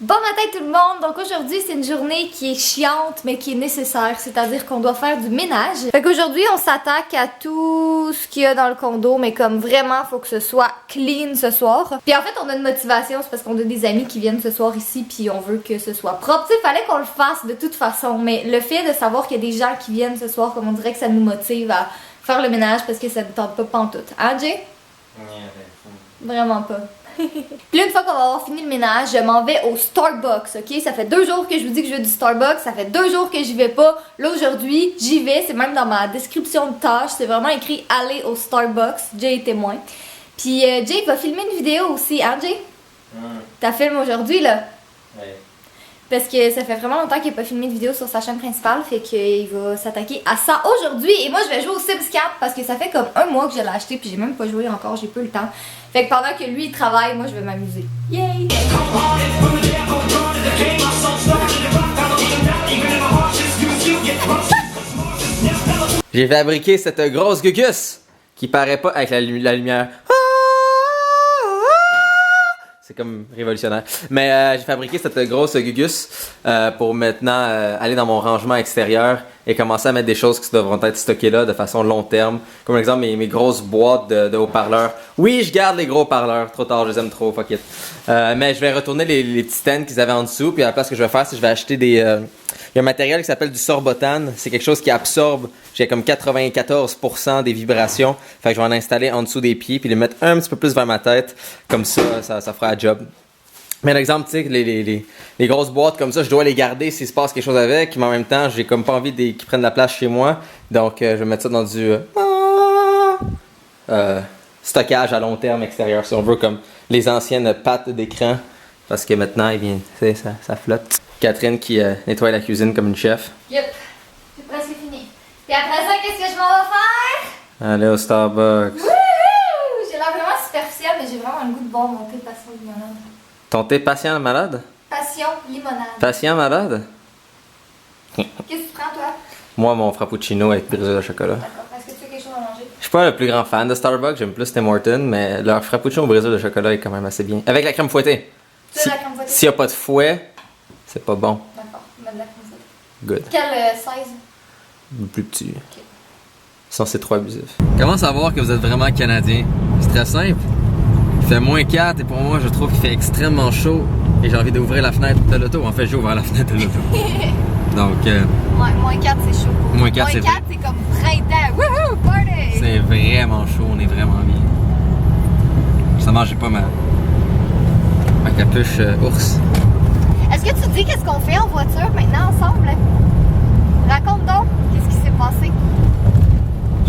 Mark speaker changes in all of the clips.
Speaker 1: Bon matin tout le monde! Donc aujourd'hui c'est une journée qui est chiante mais qui est nécessaire, c'est-à-dire qu'on doit faire du ménage. Fait qu'aujourd'hui on s'attaque à tout ce qu'il y a dans le condo, mais comme vraiment faut que ce soit clean ce soir. Puis en fait on a une motivation, c'est parce qu'on a des amis qui viennent ce soir ici puis on veut que ce soit propre. Tu sais, fallait qu'on le fasse de toute façon, mais le fait de savoir qu'il y a des gens qui viennent ce soir, comme on dirait que ça nous motive à faire le ménage parce que ça ne tente pas pantoute. Hein Jay? Vraiment pas. Puis là, une fois qu'on va avoir fini le ménage, je m'en vais au Starbucks, ok? Ça fait 2 jours que je vous dis que je veux du Starbucks, ça fait 2 jours que j'y vais pas. Là, aujourd'hui, j'y vais, c'est même dans ma description de tâche, c'est vraiment écrit « Aller au Starbucks », Jay est témoin. Puis Jay va filmer une vidéo aussi, hein Jay? T'as filmé aujourd'hui, là?
Speaker 2: Oui.
Speaker 1: Parce que ça fait vraiment longtemps qu'il n'a pas filmé de vidéo sur sa chaîne principale, fait qu'il va s'attaquer à ça aujourd'hui. Et moi, je vais jouer au Sims 4 parce que ça fait comme 1 mois que je l'ai acheté puis j'ai même pas joué encore, j'ai peu le temps. Fait que pendant que lui il travaille, moi je vais m'amuser. Yay!
Speaker 2: J'ai fabriqué cette grosse gugus qui paraît pas avec la lumière. C'est comme révolutionnaire. Mais j'ai fabriqué cette grosse gugus pour maintenant aller dans mon rangement extérieur et commencer à mettre des choses qui devront être stockées là de façon long terme. Comme exemple mes grosses boîtes de haut-parleurs. Oui, je garde les gros haut-parleurs. Trop tard, je les aime trop, fuck it. Mais je vais retourner les petits stands qu'ils avaient en dessous. Puis à la place que je vais faire, c'est que je vais acheter des... Il y a un matériel qui s'appelle du Sorbotane. C'est quelque chose qui absorbe, j'ai comme 94% des vibrations. Fait que je vais en installer en dessous des pieds puis les mettre un petit peu plus vers ma tête. Comme ça fera la job. Mais l'exemple, tu sais, les grosses boîtes comme ça, je dois les garder s'il se passe quelque chose avec. Mais en même temps, j'ai comme pas envie qu'ils prennent la place chez moi. Donc, je vais mettre ça dans du stockage à long terme extérieur, si on veut, comme les anciennes pattes d'écran. Parce que maintenant, eh bien, ça flotte. Catherine qui nettoie la cuisine comme une chef.
Speaker 1: Yep, c'est presque fini. Puis après ça, qu'est-ce que je m'en vais faire?
Speaker 2: Aller au Starbucks.
Speaker 1: Wouhou! J'ai l'air vraiment superficielle, mais j'ai vraiment le goût de boire mon thé passion limonade.
Speaker 2: Ton thé patient malade?
Speaker 1: Passion limonade.
Speaker 2: Patient malade?
Speaker 1: Qu'est-ce que tu prends, toi?
Speaker 2: Moi, mon frappuccino avec brisure de chocolat.
Speaker 1: D'accord. Est-ce que tu as quelque chose à manger?
Speaker 2: Je suis pas le plus grand fan de Starbucks, j'aime plus Tim Hortons, mais leur frappuccino au brisure de chocolat est quand même assez bien. Avec la crème fouettée.
Speaker 1: Tu veux la crème fouettée?
Speaker 2: S'il n'y a pas de fouet, c'est pas bon.
Speaker 1: D'accord, mets de la crème fouettée.
Speaker 2: Good.
Speaker 1: Quelle size?
Speaker 2: Le plus petit.
Speaker 1: Ok.
Speaker 2: Sinon, c'est trop abusif. Comment savoir que vous êtes vraiment Canadien? C'est très simple. Il fait moins 4 et pour moi, je trouve qu'il fait extrêmement chaud et j'ai envie d'ouvrir la fenêtre de l'auto. En fait, j'ai ouvert la fenêtre de l'auto. Donc,
Speaker 1: ouais, moins 4, c'est chaud.
Speaker 2: Moins 4, c'est
Speaker 1: comme printemps. Wouhou, party!
Speaker 2: C'est vraiment chaud, on est vraiment bien. Ça mangeait pas mal. Ma capuche ours.
Speaker 1: Est-ce que tu dis qu'est-ce qu'on fait en voiture maintenant ensemble? Raconte donc, qu'est-ce qui s'est passé?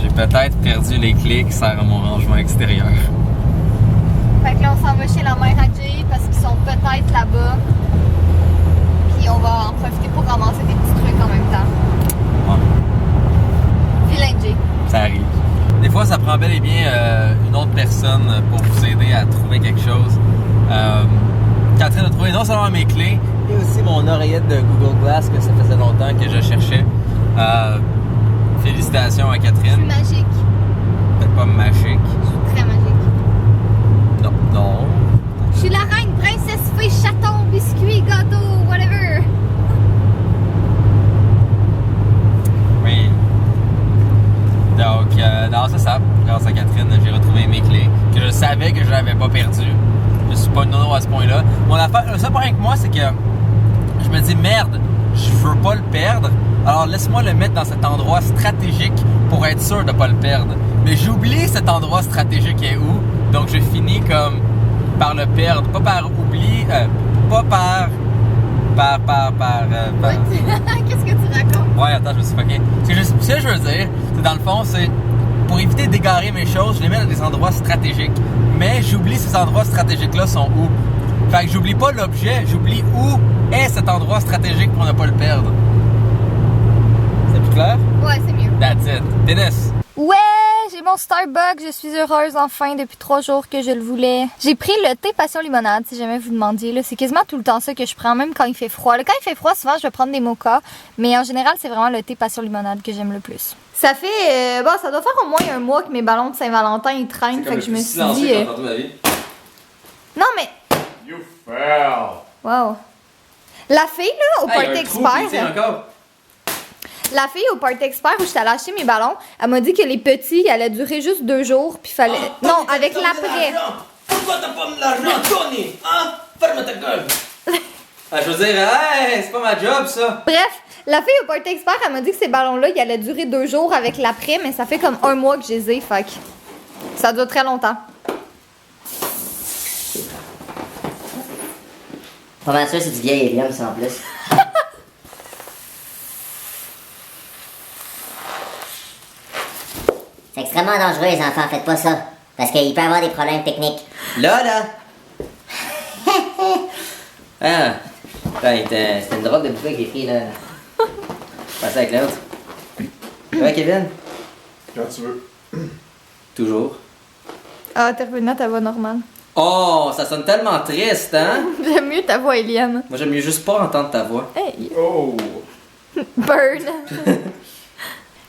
Speaker 2: J'ai peut-être perdu les clés qui servent à mon rangement extérieur.
Speaker 1: Fait que là, on s'en va chez la mère à Jay parce qu'ils sont peut-être là-bas. Puis on va en profiter pour ramasser des petits trucs en même temps.
Speaker 2: Ouais.
Speaker 1: Vilain Jay.
Speaker 2: Ça arrive. Des fois, ça prend bel et bien une autre personne pour vous aider à trouver quelque chose. Catherine a trouvé non seulement mes clés, et aussi mon oreillette de Google Glass que ça faisait longtemps que je cherchais. Félicitations à
Speaker 1: Je suis
Speaker 2: Catherine.
Speaker 1: magique.
Speaker 2: Peut-être pas magique.
Speaker 1: Je suis très magique.
Speaker 2: Non, non.
Speaker 1: Je suis la reine, princesse, fée, chaton, biscuit, gâteau, whatever.
Speaker 2: Oui. Donc, non, c'est ça. Grâce à Catherine, j'ai retrouvé mes clés que je savais que je n'avais pas perdues. Je suis pas une nono à ce point-là. Mon affaire, le seul problème avec moi, c'est que je me dis merde, je veux pas le perdre. Alors laisse-moi le mettre dans cet endroit stratégique pour être sûr de pas le perdre. Mais j'oublie cet endroit stratégique est où. Donc je finis comme par le perdre, pas par oubli, pas par.
Speaker 1: Qu'est-ce que tu racontes?
Speaker 2: Ouais, attends, je me suis fucké. Ce que je veux dire, c'est dans le fond, c'est pour éviter d'égarer mes choses, je les mets dans des endroits stratégiques. Mais j'oublie ces endroits stratégiques-là sont où. Fait que j'oublie pas l'objet, j'oublie où est cet endroit stratégique pour ne pas le perdre. C'est plus clair?
Speaker 1: Ouais, c'est mieux.
Speaker 2: That's it. Dennis.
Speaker 1: Ouais, j'ai mon Starbucks, je suis heureuse enfin depuis 3 jours que je le voulais. J'ai pris le thé passion limonade, si jamais vous demandiez. Là. C'est quasiment tout le temps ça que je prends, même quand il fait froid. Là, quand il fait froid, souvent je vais prendre des mochas, mais en général, c'est vraiment le thé passion limonade que j'aime le plus. Ça fait, bon, ça doit faire au moins 1 mois que mes ballons de Saint-Valentin ils traînent, fait que je me suis dit...
Speaker 2: Ma vie.
Speaker 1: Non mais...
Speaker 2: You fail.
Speaker 1: Wow. La fille, là, au
Speaker 2: Ah, il y a
Speaker 1: Party
Speaker 2: un trou, puis il
Speaker 1: Expert...
Speaker 2: tient encore.
Speaker 1: La fille au Party Expert où j'étais allée acheter mes ballons, elle m'a dit que les petits, ils allaient durer juste 2 jours, puis fallait... non, avec l'après.
Speaker 3: Pourquoi t'as pas mis de l'argent, Tony? Hein? Ferme ta gueule!
Speaker 2: Ah, je veux dire, hey, c'est pas ma job, ça.
Speaker 1: Bref, la fille au Party Expert, elle m'a dit que ces ballons-là, ils allaient durer 2 jours avec l'après, mais ça fait comme 1 mois que je les ai, fait que ça dure très longtemps.
Speaker 4: Pas mal sûr, c'est du vieil hélium, ça en plus. C'est extrêmement dangereux, les enfants, faites pas ça. Parce qu'il peut y avoir des problèmes techniques.
Speaker 2: Là. Ah. C'était une drogue de bouffée qui est pris, là. Passez avec l'autre. Ouais, Kevin?
Speaker 5: Quand tu veux.
Speaker 2: Toujours.
Speaker 1: Ah, t'es revenu à ta voix normale.
Speaker 2: Oh, ça sonne tellement triste, hein?
Speaker 1: J'aime mieux ta voix, Eliane.
Speaker 2: Moi, j'aime mieux juste pas entendre ta voix.
Speaker 1: Hey,
Speaker 5: Oh!
Speaker 1: burn!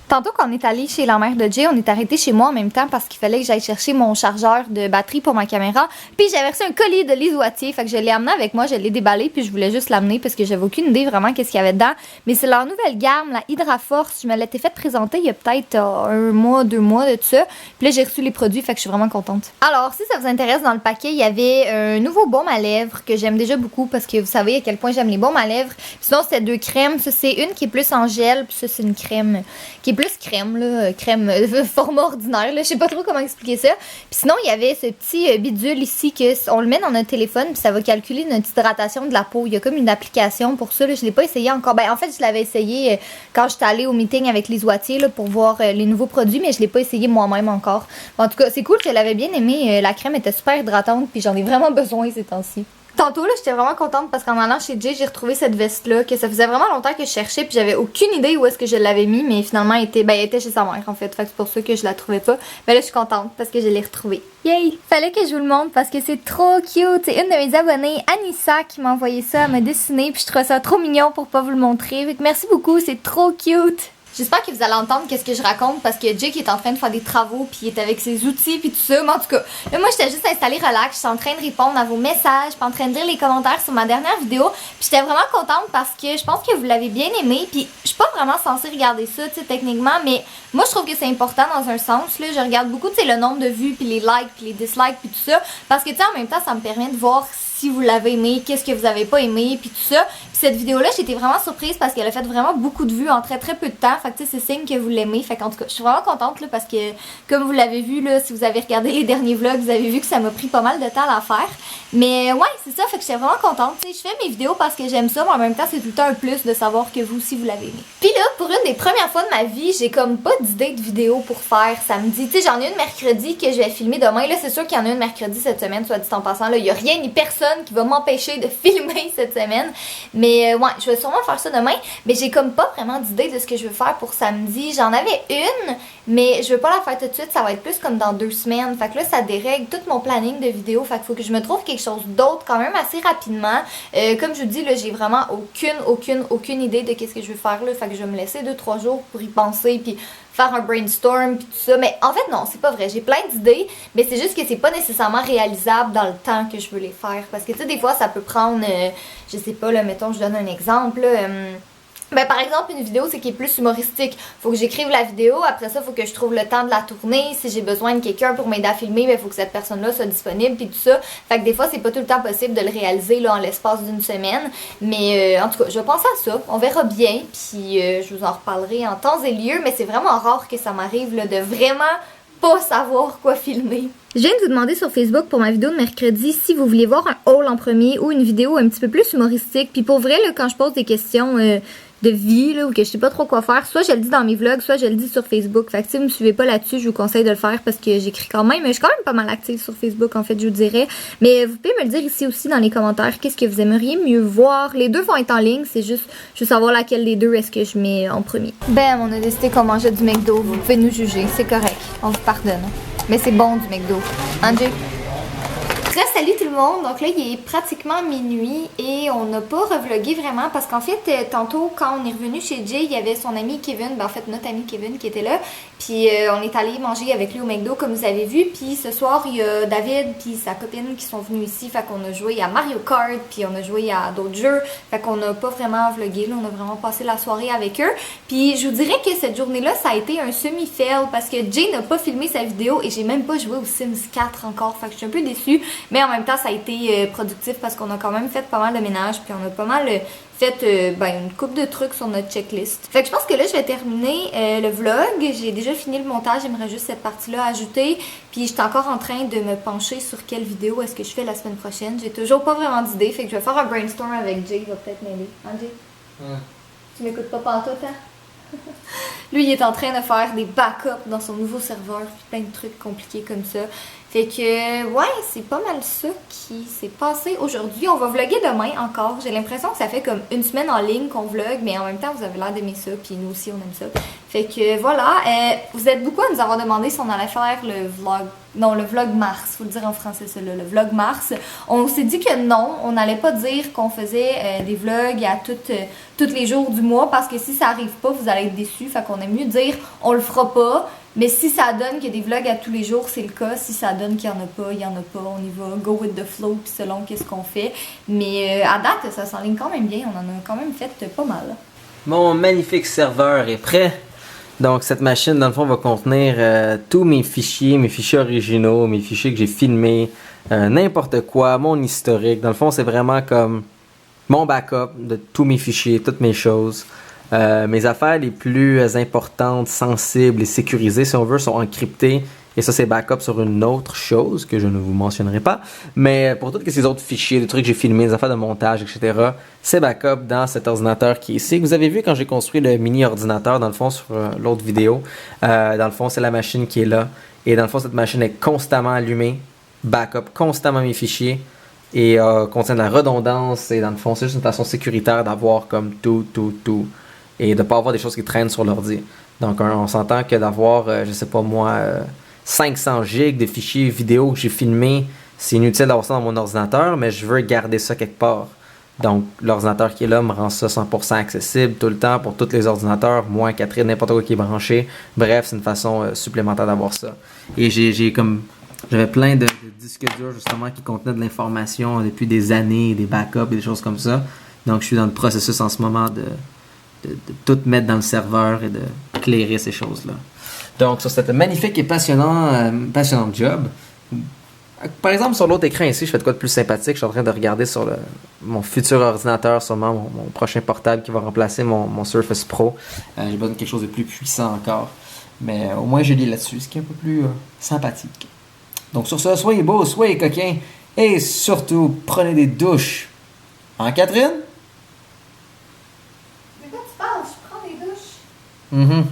Speaker 1: Tantôt, quand on est allé chez la mère de Jay, on est arrêté chez moi en même temps parce qu'il fallait que j'aille chercher mon chargeur de batterie pour ma caméra. Puis j'avais reçu un colis de Lise Wattier, fait que je l'ai amené avec moi, je l'ai déballé, puis je voulais juste l'amener parce que j'avais aucune idée vraiment qu'est-ce qu'il y avait dedans. Mais c'est leur nouvelle gamme, la Hydra Force. Je me l'étais fait présenter il y a peut-être 1 mois, 2 mois de tout ça. Puis là, j'ai reçu les produits, fait que je suis vraiment contente. Alors, si ça vous intéresse, dans le paquet, il y avait un nouveau baume à lèvres que j'aime déjà beaucoup parce que vous savez à quel point j'aime les baumes à lèvres. Puis sinon, c'était 2 crèmes. Ça, c'est une qui est plus en gel, puis ça, c'est une crème qui est plus crème, là. Crème format ordinaire, là. Je sais pas trop comment expliquer ça. Puis sinon, il y avait ce petit bidule ici que on le met dans notre téléphone puis ça va calculer notre hydratation de la peau. Il y a comme une application pour ça, là. Je l'ai pas essayé encore. Ben en fait, je l'avais essayé quand j'étais allée au meeting avec Lise Wattier là, pour voir les nouveaux produits, mais je l'ai pas essayé moi-même encore. En tout cas, c'est cool, je l'avais bien aimé. La crème était super hydratante puis j'en ai vraiment besoin ces temps-ci. Tantôt, là, j'étais vraiment contente parce qu'en allant chez Jay, j'ai retrouvé cette veste-là, que ça faisait vraiment longtemps que je cherchais, puis j'avais aucune idée où est-ce que je l'avais mis, mais finalement, elle était chez sa mère, en fait. Fait que c'est pour ça que je la trouvais pas. Mais là, je suis contente parce que je l'ai retrouvée. Yay! Fallait que je vous le montre parce que c'est trop cute. C'est une de mes abonnées, Anissa, qui m'a envoyé ça, elle m'a dessiné, puis je trouve ça trop mignon pour pas vous le montrer. Fait que merci beaucoup, c'est trop cute! J'espère que vous allez entendre qu'est-ce que je raconte parce que Jake est en train de faire des travaux puis il est avec ses outils puis tout ça. Mais en tout cas, là, moi j'étais juste installée relax, je suis en train de répondre à vos messages, puis en train de lire les commentaires sur ma dernière vidéo. Puis j'étais vraiment contente parce que je pense que vous l'avez bien aimé. Puis je suis pas vraiment censée regarder ça, tu sais, techniquement, mais moi je trouve que c'est important dans un sens. Là, je regarde beaucoup, tu sais, le nombre de vues puis les likes puis les dislikes puis tout ça parce que tu sais, en même temps, ça me permet de voir si vous l'avez aimé, qu'est-ce que vous avez pas aimé, puis tout ça. Puis cette vidéo-là, j'étais vraiment surprise parce qu'elle a fait vraiment beaucoup de vues en très très peu de temps. Fait que tu sais, c'est signe que vous l'aimez. Fait qu'en tout cas, je suis vraiment contente là parce que, comme vous l'avez vu là, si vous avez regardé les derniers vlogs, vous avez vu que ça m'a pris pas mal de temps à la faire. Mais ouais, c'est ça. Fait que j'étais vraiment contente. Tu sais, je fais mes vidéos parce que j'aime ça, mais en même temps, c'est tout le temps un plus de savoir que vous aussi vous l'avez aimé. Puis là, pour une des premières fois de ma vie, j'ai comme pas d'idée de vidéo pour faire samedi. Tu sais, j'en ai une mercredi que je vais filmer demain. Là, c'est sûr qu'il y en a une mercredi cette semaine, soit dit en passant. Là, il y a rien ni personne qui va m'empêcher de filmer cette semaine. Mais ouais, je vais sûrement faire ça demain. Mais j'ai comme pas vraiment d'idée de ce que je veux faire pour samedi. J'en avais une, mais je veux pas la faire tout de suite. Ça va être plus comme dans 2 semaines. Fait que là, ça dérègle tout mon planning de vidéos. Fait qu'il faut que je me trouve quelque chose d'autre quand même assez rapidement. Comme je vous dis, là, j'ai vraiment aucune idée de qu'est-ce que je veux faire là. Fait que je vais me laisser 2-3 jours pour y penser. Puis faire un brainstorm puis tout ça. Mais en fait, non, c'est pas vrai. J'ai plein d'idées, mais c'est juste que c'est pas nécessairement réalisable dans le temps que je veux les faire. Parce que, tu sais, des fois, ça peut prendre, je sais pas, là, mettons, je donne un exemple, là, ben, par exemple, une vidéo, c'est qui est plus humoristique. Faut que j'écrive la vidéo, après ça, faut que je trouve le temps de la tourner. Si j'ai besoin de quelqu'un pour m'aider à filmer, ben, faut que cette personne-là soit disponible, puis tout ça. Fait que des fois, c'est pas tout le temps possible de le réaliser, là, en l'espace d'une semaine. Mais, en tout cas, je vais penser à ça. On verra bien, puis je vous en reparlerai en temps et lieu. Mais c'est vraiment rare que ça m'arrive, là, de vraiment pas savoir quoi filmer. Je viens de vous demander sur Facebook pour ma vidéo de mercredi si vous vouliez voir un haul en premier ou une vidéo un petit peu plus humoristique. Puis pour vrai, là, quand je pose des questions de vie là, ou que je sais pas trop quoi faire, soit je le dis dans mes vlogs, soit je le dis sur Facebook. Fait que si vous me suivez pas là-dessus, je vous conseille de le faire parce que j'écris quand même. Je suis quand même pas mal active sur Facebook, en fait, je vous dirais. Mais vous pouvez me le dire ici aussi dans les commentaires. Qu'est-ce que vous aimeriez mieux voir? Les deux vont être en ligne, c'est juste, je veux savoir laquelle des deux est-ce que je mets en premier. Ben, on a décidé qu'on mangeait du McDo. Vous pouvez nous juger, c'est correct. On vous pardonne. Mais c'est bon du McDo. Hein, Jay? Salut tout le monde, donc là il est pratiquement minuit et on n'a pas revlogué vraiment parce qu'en fait tantôt quand on est revenu chez Jay, il y avait son ami Kevin, ben en fait notre ami Kevin qui était là, puis on est allé manger avec lui au McDo comme vous avez vu, puis ce soir il y a David puis sa copine qui sont venus ici, fait qu'on a joué à Mario Kart, puis on a joué à d'autres jeux, fait qu'on n'a pas vraiment vlogué, là, on a vraiment passé la soirée avec eux, puis je vous dirais que cette journée-là ça a été un semi-fail parce que Jay n'a pas filmé sa vidéo et j'ai même pas joué aux Sims 4 encore, fait que je suis un peu déçue. Mais en même temps, ça a été productif parce qu'on a quand même fait pas mal de ménage, puis on a pas mal fait une coupe de trucs sur notre checklist. Fait que je pense que là, je vais terminer le vlog. J'ai déjà fini le montage, j'aimerais juste cette partie-là ajouter. Puis j'étais encore en train de me pencher sur quelle vidéo est-ce que je fais la semaine prochaine. J'ai toujours pas vraiment d'idée, fait que je vais faire un brainstorm avec Jay, il va peut-être m'aider. Hein, Jay?
Speaker 2: Ouais.
Speaker 1: Tu m'écoutes pas pantoute, hein? Lui, il est en train de faire des backups dans son nouveau serveur, puis plein de trucs compliqués comme ça. Fait que, ouais, c'est pas mal ça qui s'est passé aujourd'hui. On va vlogger demain encore. J'ai l'impression que ça fait comme une semaine en ligne qu'on vlog, mais en même temps, vous avez l'air d'aimer ça, puis nous aussi, on aime ça. Fait que, voilà. Vous êtes beaucoup à nous avoir demandé si on allait faire le vlog... Non, le vlog mars, faut le dire en français, ça, le vlog mars. On s'est dit que non, on n'allait pas dire qu'on faisait des vlogs à tous les jours du mois, parce que si ça arrive pas, vous allez être déçus. Fait qu'on aime mieux dire on le fera pas. Mais si ça donne qu'il y a des vlogs à tous les jours, c'est le cas. Si ça donne qu'il y en a pas, il y en a pas. On y va, go with the flow, puis selon qu'est-ce qu'on fait. Mais à date, ça s'enligne quand même bien. On en a quand même fait pas mal.
Speaker 2: Mon magnifique serveur est prêt. Donc cette machine, dans le fond, va contenir tous mes fichiers originaux, mes fichiers que j'ai filmés, n'importe quoi, mon historique. Dans le fond, c'est vraiment comme mon backup de tous mes fichiers, toutes mes choses. Mes affaires les plus importantes, sensibles et sécurisées, si on veut, sont encryptées. Et ça, c'est backup sur une autre chose que je ne vous mentionnerai pas. Mais pour tous ces autres fichiers, les trucs que j'ai filmés, les affaires de montage, etc., c'est backup dans cet ordinateur qui est ici. Vous avez vu quand j'ai construit le mini-ordinateur, dans le fond, sur l'autre vidéo. Dans le fond, c'est la machine qui est là. Et dans le fond, cette machine est constamment allumée, backup constamment mes fichiers. Et contient de la redondance. Et dans le fond, c'est juste une façon sécuritaire d'avoir comme tout. Et de ne pas avoir des choses qui traînent sur l'ordi. Donc, on s'entend que d'avoir, je sais pas moi, 500 gigs de fichiers vidéo que j'ai filmés, c'est inutile d'avoir ça dans mon ordinateur, mais je veux garder ça quelque part. Donc, l'ordinateur qui est là me rend ça 100% accessible tout le temps pour tous les ordinateurs, moi, Catherine, n'importe quoi qui est branché. Bref, c'est une façon supplémentaire d'avoir ça. Et j'avais plein de disques durs, justement, qui contenaient de l'information depuis des années, des backups et des choses comme ça. Donc, je suis dans le processus en ce moment de tout mettre dans le serveur et de clairer ces choses-là. Donc, sur cette magnifique et passionnante job, par exemple, sur l'autre écran ici, je fais de quoi de plus sympathique. Je suis en train de regarder sur mon futur ordinateur, sûrement mon prochain portable qui va remplacer mon Surface Pro. J'ai besoin de quelque chose de plus puissant encore. Mais au moins, je lis là-dessus, ce qui est un peu plus sympathique. Donc, sur ce, soyez beaux, soyez coquins et surtout, prenez des douches. Hein, Catherine?
Speaker 1: De quoi tu parles? Je prends des douches.